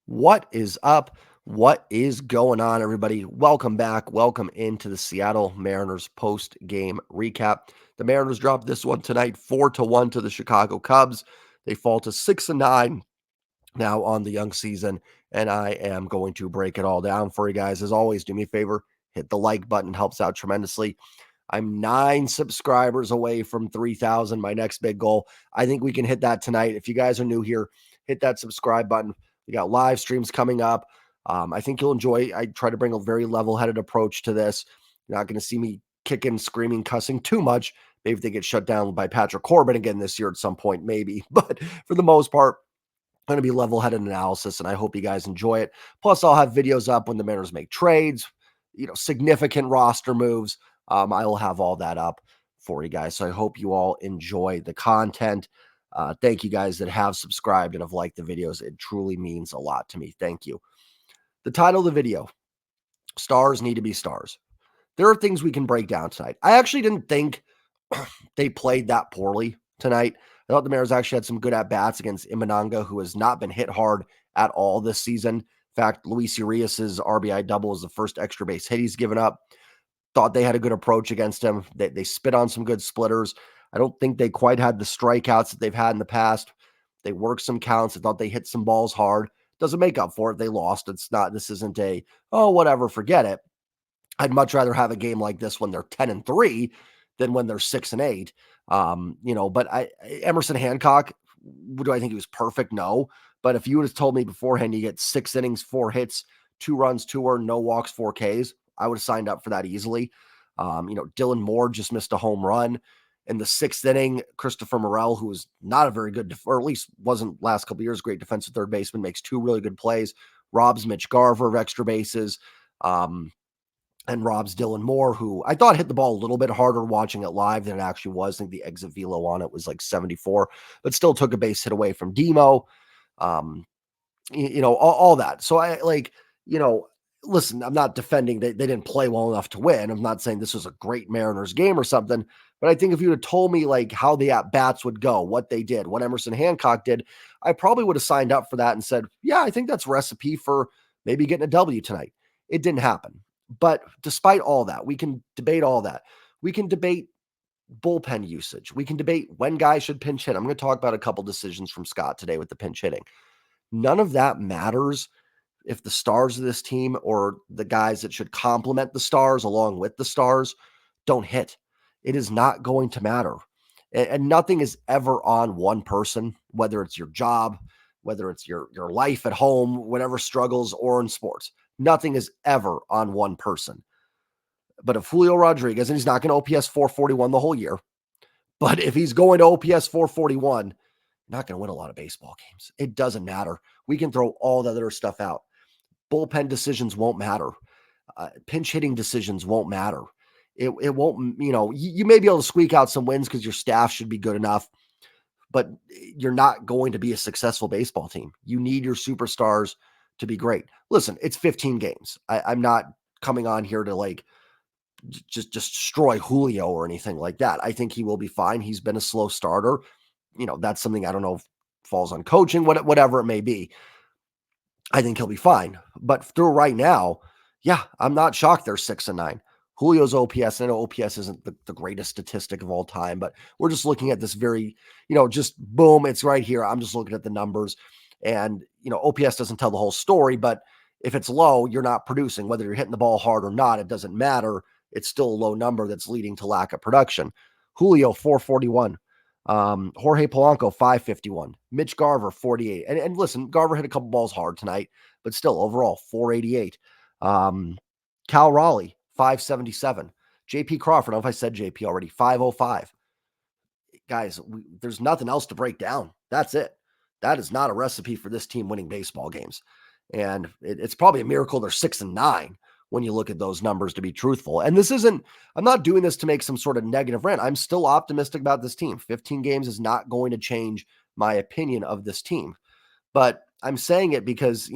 What is up? What is going on, everybody? Welcome back. Welcome into the Seattle Mariners post-game recap. The Mariners dropped this one tonight, 4-1 to the Chicago Cubs. They fall to 6-9 now on the young season, and I am going to break it all down for you guys. As always, do me a favor, hit the like button, helps out tremendously. I'm 9 subscribers away from 3,000, my next big goal. I think we can hit that tonight. If you guys are new here, hit that subscribe button. We got live streams coming up. I think you'll enjoy. I try to bring a very level-headed approach to this. You're not going to see me kicking, screaming, cussing too much. Maybe if they get shut down by Patrick Corbin again this year at some point, maybe. But for the most part, going to be level-headed analysis, and I hope you guys enjoy it. Plus, I'll have videos up when the Mariners make trades, significant roster moves. I will have all that up for you guys. So I hope you all enjoy the content. Thank you guys that have subscribed and have liked the videos. It truly means a lot to me. Thank you. The title of the video, Stars Need to Be Stars. There are things we can break down tonight. I actually didn't think they played that poorly tonight. I thought the Mariners actually had some good at-bats against Imananga, who has not been hit hard at all this season. In fact, Luis Urias's RBI double is the first extra base hit he's given up. Thought they had a good approach against him. They spit on some good splitters. I don't think they quite had the strikeouts that they've had in the past. They worked some counts. I thought they hit some balls hard. Doesn't make up for it. They lost. This isn't a, oh, whatever, forget it. I'd much rather have a game like this when they're 10-3 than when they're 6-8. But Emerson Hancock, do I think he was perfect? No. But if you would have told me beforehand you get 6 innings, 4 hits, 2 runs, 2 earned, no walks, 4 Ks, I would have signed up for that easily. Dylan Moore just missed a home run. In the 6th inning, Christopher Morel, who was not a very good, or at least wasn't last couple of years, great defensive third baseman, makes 2 really good plays. Robs Mitch Garver of extra bases. And robs Dylan Moore, who I thought hit the ball a little bit harder watching it live than it actually was. I think the exit velo on it was like 74, but still took a base hit away from Demo. All that. So listen, I'm not defending that they didn't play well enough to win. I'm not saying this was a great Mariners game or something, but I think if you had told me like how the at-bats would go, what they did, what Emerson Hancock did, I probably would have signed up for that and said, yeah, I think that's a recipe for maybe getting a W tonight. It didn't happen. But despite all that, we can debate all that. We can debate bullpen usage. We can debate when guys should pinch hit. I'm going to talk about a couple decisions from Scott today with the pinch hitting. None of that matters if the stars of this team or the guys that should complement the stars along with the stars don't hit. It is not going to matter. And nothing is ever on one person, whether it's your job, whether it's your life at home, whatever struggles, or in sports. Nothing is ever on one person. But if Julio Rodriguez, and he's not going to OPS 441 the whole year, but if he's going to OPS 441, not going to win a lot of baseball games. It doesn't matter. We can throw all the other stuff out. Bullpen decisions won't matter. Pinch hitting decisions won't matter. It won't, you may be able to squeak out some wins because your staff should be good enough, but you're not going to be a successful baseball team. You need your superstars to be great. Listen, it's 15 games. I'm not coming on here to like just destroy Julio or anything like that. I think he will be fine. He's been a slow starter. That's something I don't know if falls on coaching, whatever it may be. I think he'll be fine. But through right now, yeah, I'm not shocked they're 6-9. Julio's OPS, I know OPS isn't the greatest statistic of all time, but we're just looking at this very, just boom, it's right here. I'm just looking at the numbers. And, OPS doesn't tell the whole story, but if it's low, you're not producing. Whether you're hitting the ball hard or not, it doesn't matter. It's still a low number that's leading to lack of production. Julio, 441. Jorge Polanco, 551. Mitch Garver, 48. And listen, Garver hit a couple balls hard tonight, but still overall, 488. Cal Raleigh, 577. JP Crawford, I don't know if I said JP already, 505. Guys, there's nothing else to break down. That's it. That is not a recipe for this team winning baseball games. And it's probably a miracle they're 6-9 when you look at those numbers, to be truthful. And I'm not doing this to make some sort of negative rant. I'm still optimistic about this team. 15 games is not going to change my opinion of this team. But I'm saying it because,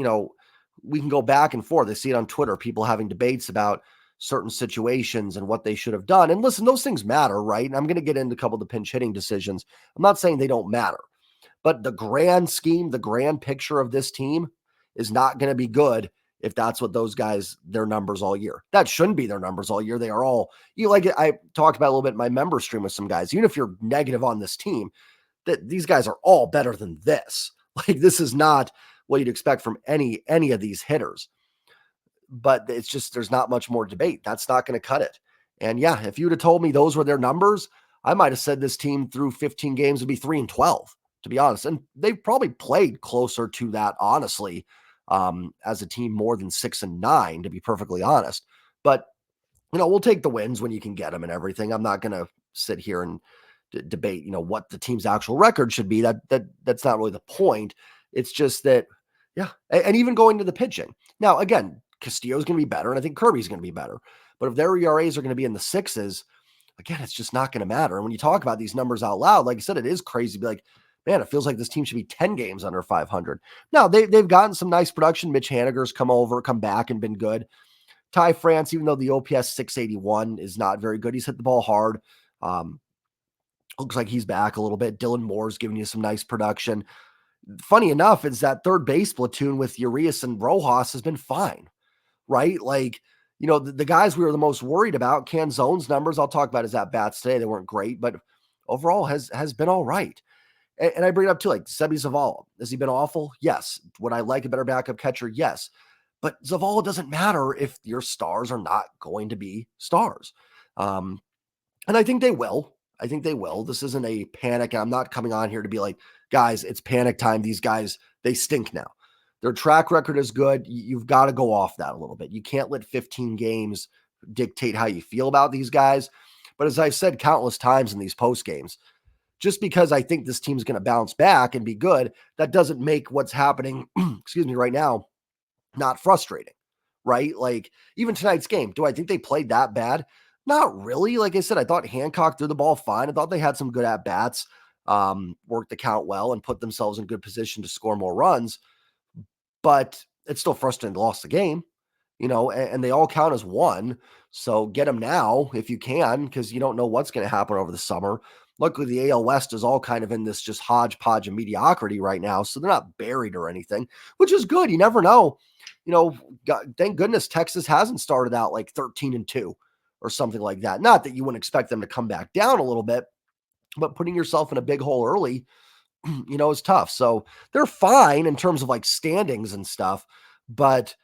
we can go back and forth. I see it on Twitter, people having debates about certain situations and what they should have done. And listen, those things matter, right? And I'm going to get into a couple of the pinch hitting decisions. I'm not saying they don't matter, but the grand scheme, the grand picture of this team is not going to be good if that's what those guys, their numbers all year. That shouldn't be their numbers all year. They are all, you like I talked about a little bit in my member stream with some guys, even if you're negative on this team, that these guys are all better than this. Like this is not what you'd expect from any of these hitters. But it's just there's not much more debate. That's not going to cut it. And yeah, if you would have told me those were their numbers, I might have said this team through 15 games would be 3-12, to be honest. And they've probably played closer to that, honestly, as a team more than 6-9, to be perfectly honest. But we'll take the wins when you can get them and everything. I'm not going to sit here and debate, what the team's actual record should be. That's not really the point. It's just that, yeah. And even going to the pitching. Now, again, Castillo's going to be better, and I think Kirby's going to be better. But if their ERAs are going to be in the sixes, again, it's just not going to matter. And when you talk about these numbers out loud, like I said, it is crazy to be like, man, it feels like this team should be 10 games under 500. Now, they've gotten some nice production. Mitch Haniger's come back and been good. Ty France, even though the OPS 681 is not very good, he's hit the ball hard. Looks like he's back a little bit. Dylan Moore's giving you some nice production. Funny enough, is that third base platoon with Urias and Rojas has been fine, right? Like, the guys we were the most worried about, Canzone's numbers, I'll talk about his at-bats today. They weren't great, but overall has been all right. And I bring it up too, like Sebi Zavala. Has he been awful? Yes. Would I like a better backup catcher? Yes. But Zavala doesn't matter if your stars are not going to be stars. And I think they will. This isn't a panic. I'm not coming on here to be like, guys, it's panic time. These guys, they stink now. Their track record is good. You've got to go off that a little bit. You can't let 15 games dictate how you feel about these guys. But as I've said countless times in these post games, just because I think this team's going to bounce back and be good, that doesn't make what's happening, right now, not frustrating, right? Like even tonight's game, do I think they played that bad? Not really. Like I said, I thought Hancock threw the ball fine. I thought they had some good at bats, worked the count well, and put themselves in good position to score more runs. But it's still frustrating to lose the game, and they all count as one. So get them now if you can, because you don't know what's going to happen over the summer. Luckily, the AL West is all kind of in this just hodgepodge of mediocrity right now. So they're not buried or anything, which is good. You never know. Thank goodness Texas hasn't started out like 13-2 or something like that. Not that you wouldn't expect them to come back down a little bit, but putting yourself in a big hole early, is tough. So they're fine in terms of like standings and stuff, but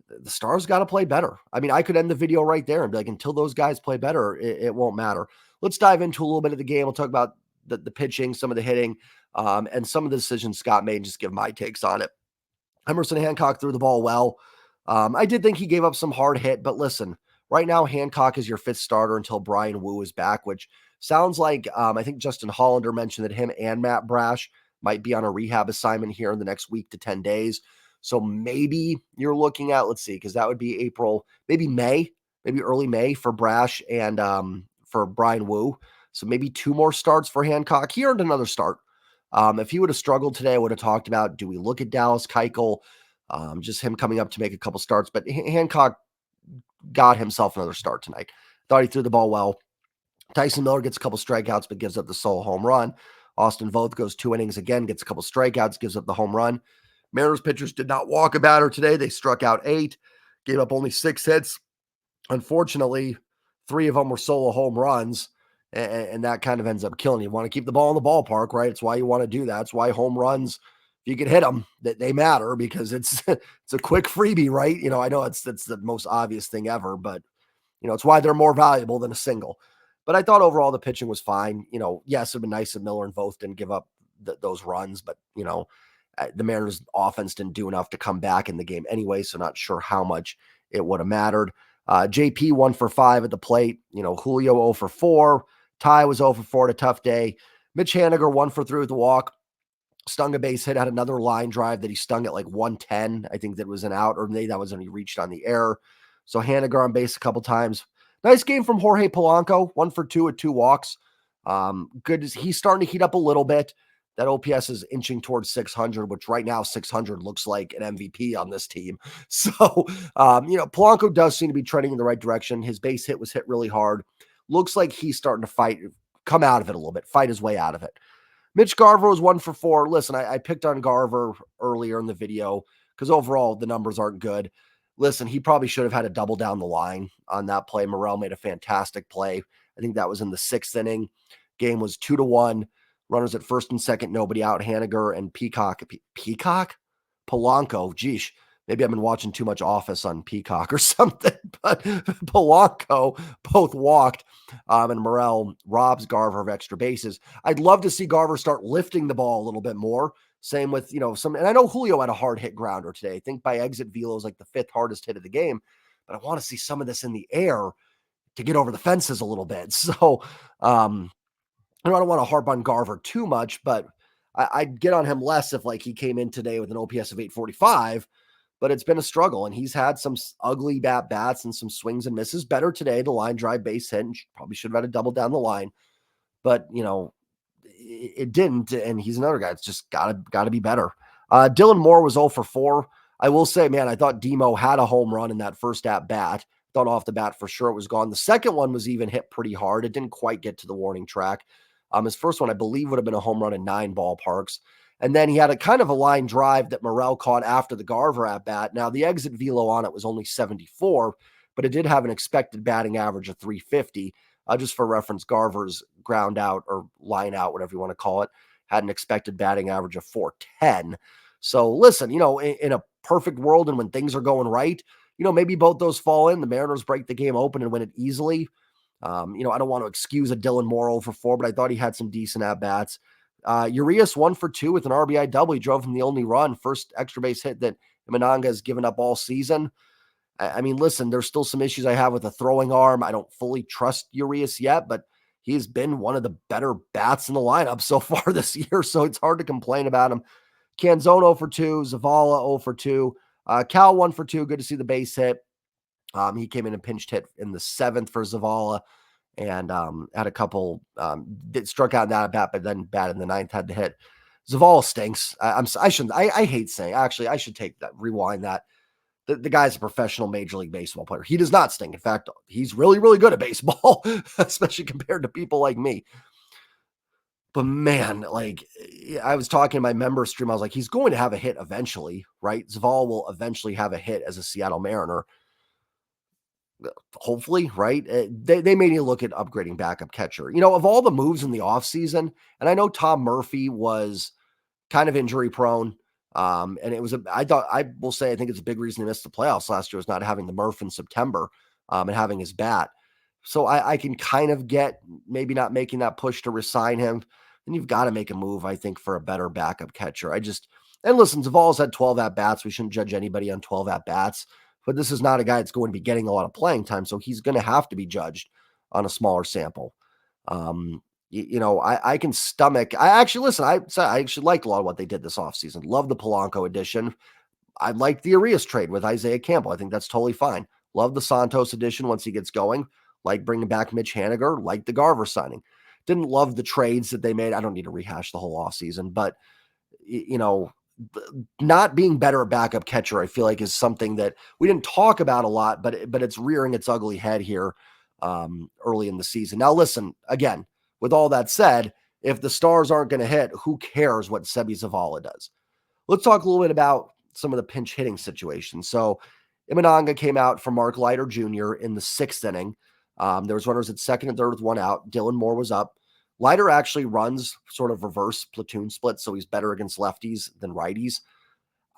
the Stars got to play better. I mean, I could end the video right there and be like, until those guys play better, it won't matter. Let's dive into a little bit of the game. We'll talk about the pitching, some of the hitting, and some of the decisions Scott made, and just give my takes on it. Emerson Hancock threw the ball well. I did think he gave up some hard hit, but listen, right now Hancock is your fifth starter until Brian Wu is back, which sounds like I think Justin Hollander mentioned that him and Matt Brash might be on a rehab assignment here in the next week to 10 days. So maybe you're looking at, let's see, because that would be April, maybe May, maybe early May for Brash and for Brian Wu. So maybe 2 more starts for Hancock. He earned another start. If he would have struggled today, I would have talked about, do we look at Dallas Keuchel, just him coming up to make a couple starts. But Hancock got himself another start tonight. Thought he threw the ball well. Tyson Miller gets a couple strikeouts, but gives up the solo home run. Austin Voth goes 2 innings again, gets a couple strikeouts, gives up the home run. Mariners pitchers did not walk a batter today. They struck out 8, gave up only 6 hits. Unfortunately, 3 of them were solo home runs, and that kind of ends up killing you. You want to keep the ball in the ballpark, right? It's why you want to do that. It's why home runs, if you can hit them, that they matter, because it's a quick freebie, right? I know it's the most obvious thing ever, but it's why they're more valuable than a single. But I thought overall the pitching was fine. Yes, it'd been nice if Miller and Voth didn't give up those runs, but the Mariners offense didn't do enough to come back in the game anyway, so not sure how much it would have mattered. JP 1 for 5 at the plate. Julio 0 for 4. Ty was 0 for 4 at a tough day. Mitch Haniger 1 for 3 with the walk. Stung a base hit, had another line drive that he stung at like 110. I think that was an out, or maybe that was when he reached on the air. So Haniger on base a couple times. Nice game from Jorge Polanco, 1 for 2 at 2 walks. Good. He's starting to heat up a little bit. That OPS is inching towards 600, which right now 600 looks like an MVP on this team. So, Polanco does seem to be trending in the right direction. His base hit was hit really hard. Looks like he's starting to come out of it a little bit, fight his way out of it. Mitch Garver was 1 for 4. Listen, I picked on Garver earlier in the video because overall the numbers aren't good. Listen, he probably should have had a double down the line on that play. Morel made a fantastic play. I think that was in the 6th inning. Game was 2-1. Runners at first and second, nobody out. Haniger and Peacock? Polanco. Geesh. Maybe I've been watching too much Office on Peacock or something, but Polanco both walked, and Morel robs Garver of extra bases. I'd love to see Garver start lifting the ball a little bit more. Same with, some, and I know Julio had a hard hit grounder today. I think by exit velo is like the 5th hardest hit of the game, but I want to see some of this in the air to get over the fences a little bit. So, I don't want to harp on Garver too much, but I'd get on him less if like he came in today with an OPS of 845, but it's been a struggle, and he's had some ugly bats and some swings and misses. Better today, the line drive base hit, and probably should have had a double down the line, but it didn't, and he's another guy that's just gotta be better. Dylan Moore was 0 for 4. I will say, man, I thought Demo had a home run in that first at bat. Thought off the bat for sure it was gone. The second one was even hit pretty hard. It didn't quite get to the warning track. His first one, I believe, would have been a home run in 9 ballparks. And then he had a kind of a line drive that Morel caught after the Garver at bat. Now, the exit velo on it was only 74, but it did have an expected batting average of 350. Just for reference, Garver's ground out or line out, whatever you want to call it, had an expected batting average of 410. So listen, in a perfect world and when things are going right, maybe both those fall in. The Mariners break the game open and win it easily. I don't want to excuse a Dylan Moore 0 for 4, but I thought he had some decent at-bats. Urias 1 for 2 with an RBI double. He drove him the only run, first extra base hit that Imananga has given up all season. I mean, listen, there's still some issues I have with a throwing arm. I don't fully trust Urias yet, but he's been one of the better bats in the lineup so far this year, so it's hard to complain about him. Canzone 0 for 2, Zavala 0 for 2, Cal 1 for 2. Good to see the base hit. He came in and pinched hit in the 7th for Zavala, and had a couple struck out in that at bat, but then batted in the 9th, had to hit. Zavala stinks. I hate saying, actually, I should rewind that. The guy's a professional Major League Baseball player. He does not stink. In fact, he's really, really good at baseball, especially compared to people like me. But man, like I was talking in my member stream, I was like, he's going to have a hit eventually, right? Zavala will eventually have a hit as a Seattle Mariner. Hopefully, right? They may need to look at upgrading backup catcher. Of all the moves in the offseason, and I know Tom Murphy was kind of injury prone. And it was I think it's a big reason he missed the playoffs last year was not having the Murph in September, and having his bat. So I can kind of get maybe not making that push to resign him. And you've got to make a move, I think, for a better backup catcher. And listen, Zavala's had 12 at-bats. We shouldn't judge anybody on 12 at-bats. But this is not a guy that's going to be getting a lot of playing time, so he's going to have to be judged on a smaller sample. I can stomach. I actually liked a lot of what they did this offseason. Love the Polanco addition. I like the Urias trade with Isaiah Campbell. I think that's totally fine. Love the Santos addition once he gets going. Like bringing back Mitch Haniger. Like the Garver signing. Didn't love the trades that they made. I don't need to rehash the whole offseason, but not being better at backup catcher, I feel like, is something that we didn't talk about a lot, but it's rearing its ugly head here early in the season. Now, listen, again, with all that said, if the stars aren't going to hit, who cares what Sebi Zavala does? Let's talk a little bit about some of the pinch hitting situations. So Imananga came out for Mark Leiter Jr. in the 6th inning. There was runners at second and third with one out. Dylan Moore was up. Leiter actually runs sort of reverse platoon split, so he's better against lefties than righties.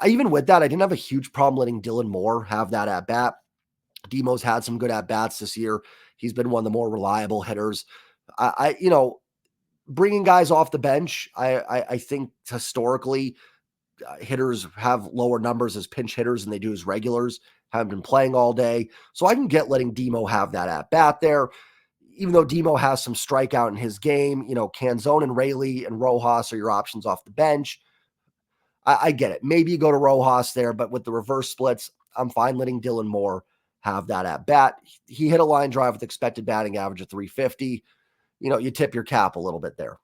Even with that, I didn't have a huge problem letting Dylan Moore have that at bat. Demo's had some good at bats this year. He's been one of the more reliable hitters. Bringing guys off the bench, I think historically hitters have lower numbers as pinch hitters than they do as regulars. Haven't been playing all day, so I can get letting Demo have that at bat there. Even though Demo has some strikeout in his game, Canzone and Rayleigh and Rojas are your options off the bench. I get it. Maybe you go to Rojas there, but with the reverse splits, I'm fine letting Dylan Moore have that at bat. He hit a line drive with expected batting average of 350. You tip your cap a little bit there.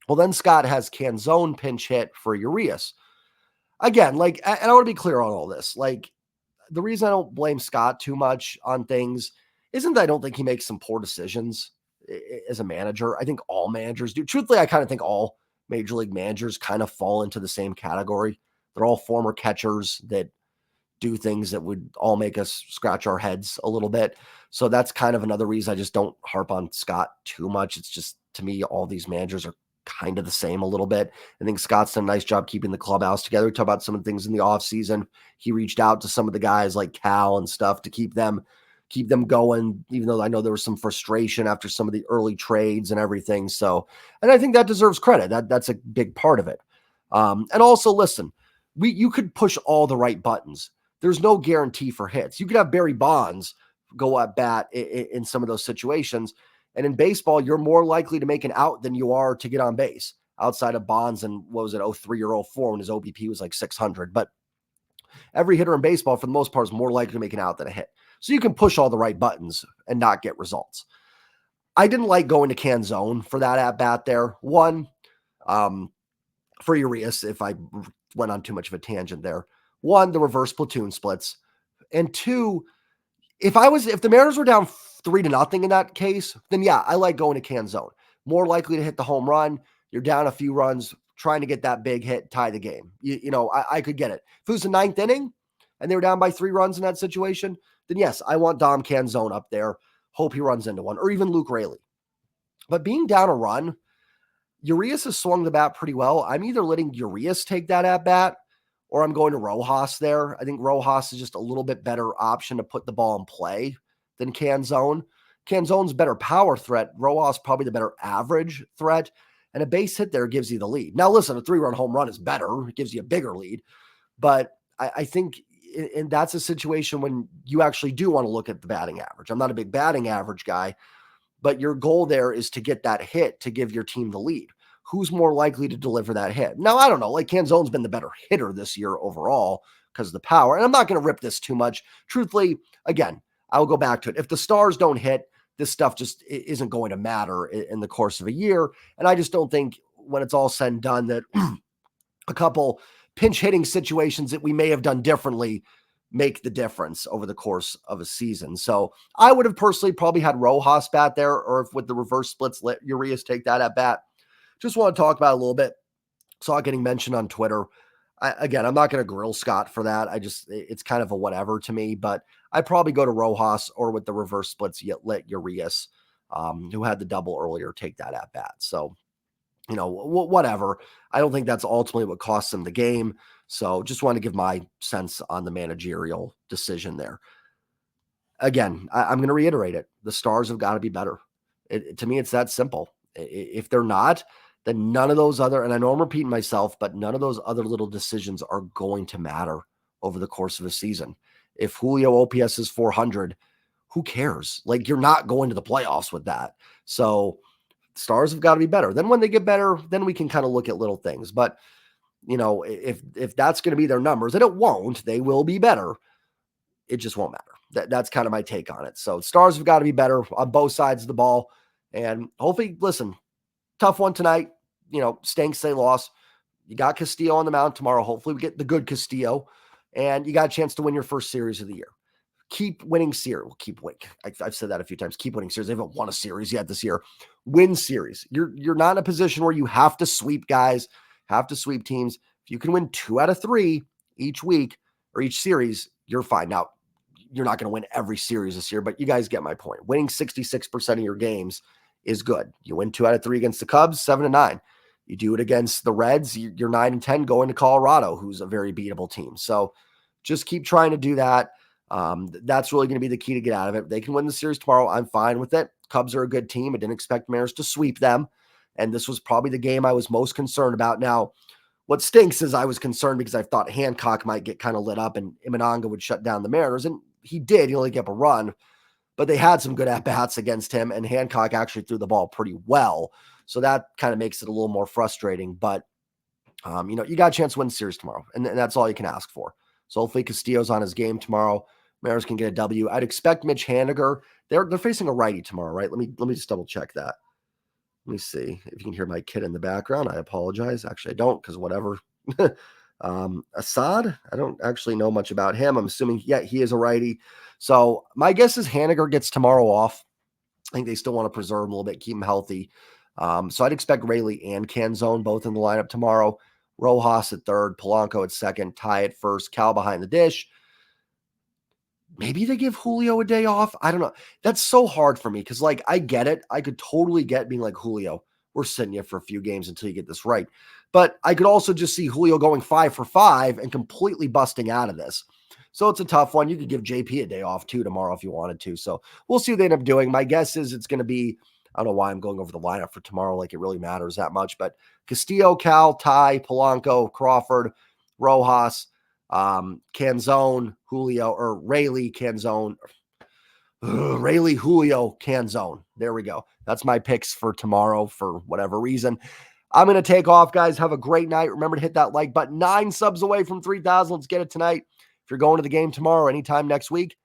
Well, then Scott has Canzone pinch hit for Urias. Again, and I want to be clear on all this. The reason I don't blame Scott too much on things isn't that I don't think he makes some poor decisions as a manager. I think all managers do. Truthfully, I kind of think all major league managers kind of fall into the same category. They're all former catchers that do things that would all make us scratch our heads a little bit. So that's kind of another reason I just don't harp on Scott too much. It's just, to me, all these managers are kind of the same a little bit. I think Scott's done a nice job keeping the clubhouse together. We talk about some of the things in the offseason. He reached out to some of the guys like Cal and stuff to keep them going, even though I know there was some frustration after some of the early trades and everything. So, and I think that deserves credit. That's a big part of it. And also, listen, you could push all the right buttons. There's no guarantee for hits. You could have Barry Bonds go at bat in some of those situations. And in baseball, you're more likely to make an out than you are to get on base, outside of Bonds and what was it, 03 or 04 when his OBP was like 600. But every hitter in baseball, for the most part, is more likely to make an out than a hit. So you can push all the right buttons and not get results. I didn't like going to Canzone for that at bat there. One, for Urias, if I went on too much of a tangent there. One, the reverse platoon splits. And two, if the Mariners were down 3-0 in that case, then yeah, I like going to Canzone. More likely to hit the home run. You're down a few runs, trying to get that big hit, tie the game. I could get it. If it was the 9th inning and they were down by 3 runs in that situation, then yes, I want Dom Canzone up there. Hope he runs into one, or even Luke Raley. But being down a run, Urias has swung the bat pretty well. I'm either letting Urias take that at bat, or I'm going to Rojas there. I think Rojas is just a little bit better option to put the ball in play than Canzone. Canzone's better power threat. Rojas probably the better average threat. And a base hit there gives you the lead. Now, listen, a 3-run home run is better. It gives you a bigger lead. But I think and that's a situation when you actually do want to look at the batting average. I'm not a big batting average guy, but your goal there is to get that hit to give your team the lead. Who's more likely to deliver that hit? Now, I don't know. Like, Canzone's been the better hitter this year overall because of the power. And I'm not going to rip this too much. Truthfully, again, I'll go back to it. If the stars don't hit, this stuff just isn't going to matter in the course of a year. And I just don't think when it's all said and done that a couple pinch hitting situations that we may have done differently make the difference over the course of a season. So I would have personally probably had Rojas bat there, or if with the reverse splits, let Urias take that at bat. Just want to talk about it a little bit. Saw it getting mentioned on Twitter. Again, I'm not going to grill Scott for that. It's kind of a whatever to me, but I'd probably go to Rojas, or with the reverse splits, yet let Urias, who had the double earlier, take that at bat. So, whatever. I don't think that's ultimately what costs them the game. So just want to give my sense on the managerial decision there. Again, I'm going to reiterate it. The Stars have got to be better. To me, it's that simple. If they're not, then none of those other, and I know I'm repeating myself, but none of those other little decisions are going to matter over the course of a season. If Julio OPS is 400, who cares? Like, you're not going to the playoffs with that. So Stars have got to be better. Then when they get better, then we can kind of look at little things. But, if that's going to be their numbers, and it won't, they will be better. It just won't matter. That's kind of my take on it. So Stars have got to be better on both sides of the ball. And hopefully, listen, tough one tonight. Stinks they lost. You got Castillo on the mound tomorrow. Hopefully we get the good Castillo. And you got a chance to win your first series of the year. Keep winning series. Well, keep winning. I've said that a few times. Keep winning series. They haven't won a series yet this year. Win series. You're not in a position where you have to sweep guys, have to sweep teams. If you can win 2 out of 3 each week or each series, you're fine. Now, you're not going to win every series this year, but you guys get my point. Winning 66% of your games is good. You win 2 out of 3 against the Cubs, 7-9. You do it against the Reds, you're 9-10 going to Colorado, who's a very beatable team. So just keep trying to do that. That's really going to be the key to get out of it. They can win the series tomorrow. I'm fine with it. Cubs are a good team. I didn't expect Mariners to sweep them. And this was probably the game I was most concerned about. Now, what stinks is I was concerned because I thought Hancock might get kind of lit up and Imananga would shut down the Mariners. And he did. He only gave up a run. But they had some good at-bats against him, and Hancock actually threw the ball pretty well. So that kind of makes it a little more frustrating. But, you got a chance to win the series tomorrow, and that's all you can ask for. So hopefully Castillo's on his game tomorrow. Mariners can get a W. I'd expect Mitch Haniger. They're facing a righty tomorrow, right? Let me just double-check that. Let me see if you can hear my kid in the background. I apologize. Actually, I don't, because whatever. Assad, I don't actually know much about him. I'm assuming, he is a righty. So my guess is Haniger gets tomorrow off. I think they still want to preserve him a little bit, keep him healthy. So I'd expect Raley and Canzone both in the lineup tomorrow. Rojas at third, Polanco at second, Ty at first, Cal behind the dish. Maybe they give Julio a day off. I don't know. That's so hard for me because, like, I get it. I could totally get being like, Julio, we're sitting you for a few games until you get this right. But I could also just see Julio going 5 for 5 and completely busting out of this. So it's a tough one. You could give JP a day off too tomorrow if you wanted to. So we'll see what they end up doing. My guess is it's going to be, I don't know why I'm going over the lineup for tomorrow like it really matters that much, but Castillo, Cal, Ty, Polanco, Crawford, Rojas, Canzone, Julio, or Rayleigh, Canzone, Rayleigh, Julio, Canzone. There we go. That's my picks for tomorrow for whatever reason. I'm going to take off, guys. Have a great night. Remember to hit that like button. 9 subs away from 3,000. Let's get it tonight. If you're going to the game tomorrow, anytime next week,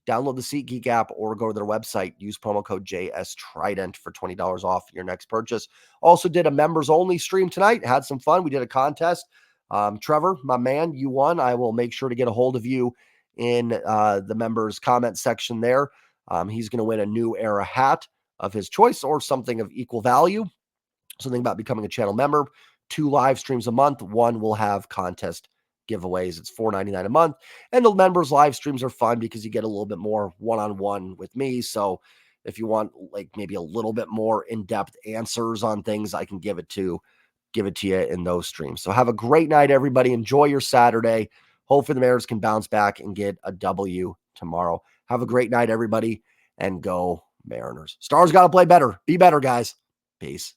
download the SeatGeek app or go to their website. Use promo code JSTrident for $20 off your next purchase. Also did a members-only stream tonight. Had some fun. We did a contest. Trevor, my man, you won. I will make sure to get a hold of you in the members' comment section there. He's going to win a New Era hat of his choice or something of equal value. Something about becoming a channel member. 2 live streams a month. 1 will have contest giveaways. It's $4.99 a month. And the members live streams are fun because you get a little bit more one-on-one with me. So if you want like maybe a little bit more in-depth answers on things, I can give it to you in those streams. So have a great night, everybody. Enjoy your Saturday. Hopefully the Mariners can bounce back and get a W tomorrow. Have a great night, everybody, and go Mariners. Stars got to play better. Be better, guys. Peace.